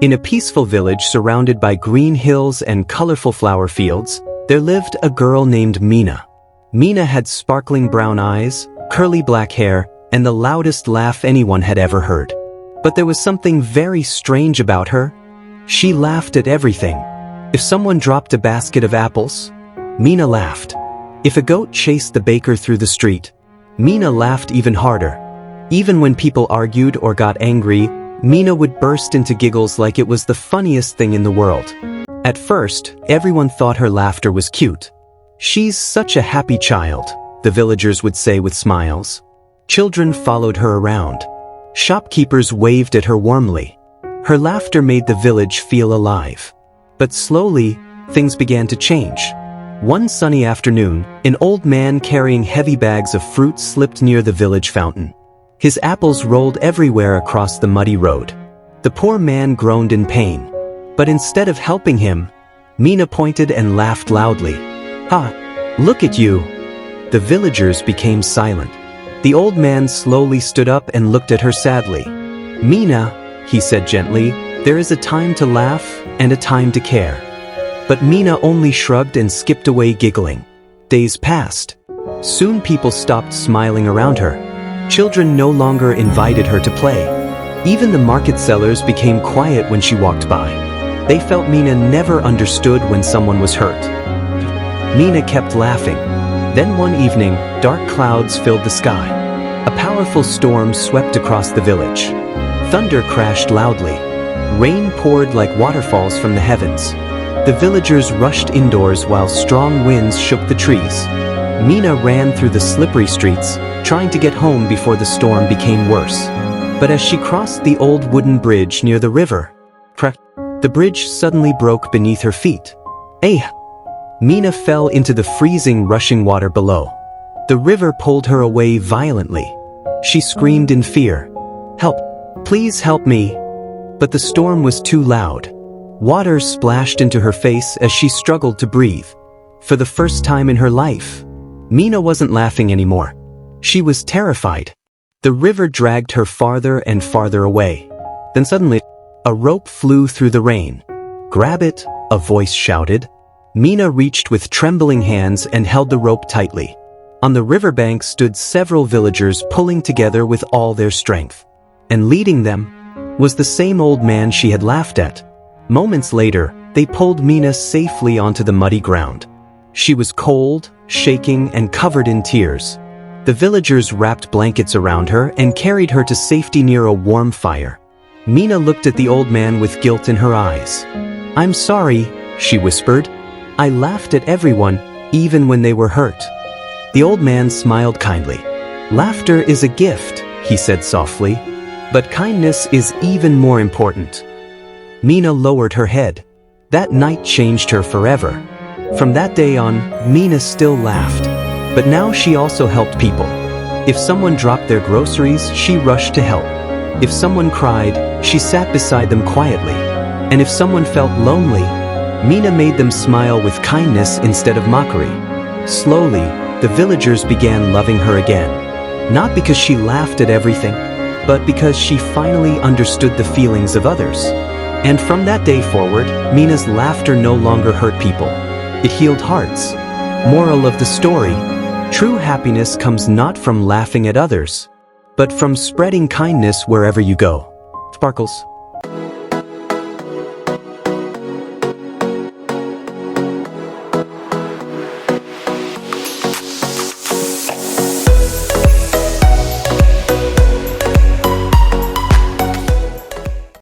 In a peaceful village surrounded by green hills and colorful flower fields, there lived a girl named Mina. Mina had sparkling brown eyes, curly black hair, and the loudest laugh anyone had ever heard. But there was something very strange about her. She laughed at everything. If someone dropped a basket of apples, Mina laughed. If a goat chased the baker through the street, Mina laughed even harder. Even when people argued or got angry, Mina would burst into giggles like it was the funniest thing in the world. At first, everyone thought her laughter was cute. "She's such a happy child," the villagers would say with smiles. Children followed her around. Shopkeepers waved at her warmly. Her laughter made the village feel alive. But slowly, things began to change. One sunny afternoon, an old man carrying heavy bags of fruit slipped near the village fountain. His apples rolled everywhere across the muddy road. The poor man groaned in pain. But instead of helping him, Mina pointed and laughed loudly. "Ha! Look at you!" The villagers became silent. The old man slowly stood up and looked at her sadly. "Mina," he said gently, "there is a time to laugh and a time to care." But Mina only shrugged and skipped away giggling. Days passed. Soon people stopped smiling around her. Children no longer invited her to play. Even the market sellers became quiet when she walked by. They felt Mina never understood when someone was hurt. Mina kept laughing. Then one evening, dark clouds filled the sky. A powerful storm swept across the village. Thunder crashed loudly. Rain poured like waterfalls from the heavens. The villagers rushed indoors while strong winds shook the trees. Mina ran through the slippery streets, trying to get home before the storm became worse. But as she crossed the old wooden bridge near the river, the bridge suddenly broke beneath her feet. Mina fell into the freezing, rushing water below. The river pulled her away violently. She screamed in fear, "Help! Please help me!" But the storm was too loud. Water splashed into her face as she struggled to breathe. For the first time in her life, Mina wasn't laughing anymore. She was terrified. The river dragged her farther and farther away. Then suddenly, a rope flew through the rain. "Grab it," a voice shouted. Mina reached with trembling hands and held the rope tightly. On the riverbank stood several villagers pulling together with all their strength. And leading them was the same old man she had laughed at. Moments later, they pulled Mina safely onto the muddy ground. She was cold, shaking, and covered in tears. The villagers wrapped blankets around her and carried her to safety near a warm fire. Mina looked at the old man with guilt in her eyes. "I'm sorry," she whispered. "I laughed at everyone, even when they were hurt." The old man smiled kindly. "Laughter is a gift," he said softly, "but kindness is even more important." Mina lowered her head. That night changed her forever. From that day on, Mina still laughed. But now she also helped people. If someone dropped their groceries, she rushed to help. If someone cried, she sat beside them quietly. And if someone felt lonely, Mina made them smile with kindness instead of mockery. Slowly, the villagers began loving her again. Not because she laughed at everything, but because she finally understood the feelings of others. And from that day forward, Mina's laughter no longer hurt people. It healed hearts. Moral of the story: true happiness comes not from laughing at others, but from spreading kindness wherever you go. Sparkles.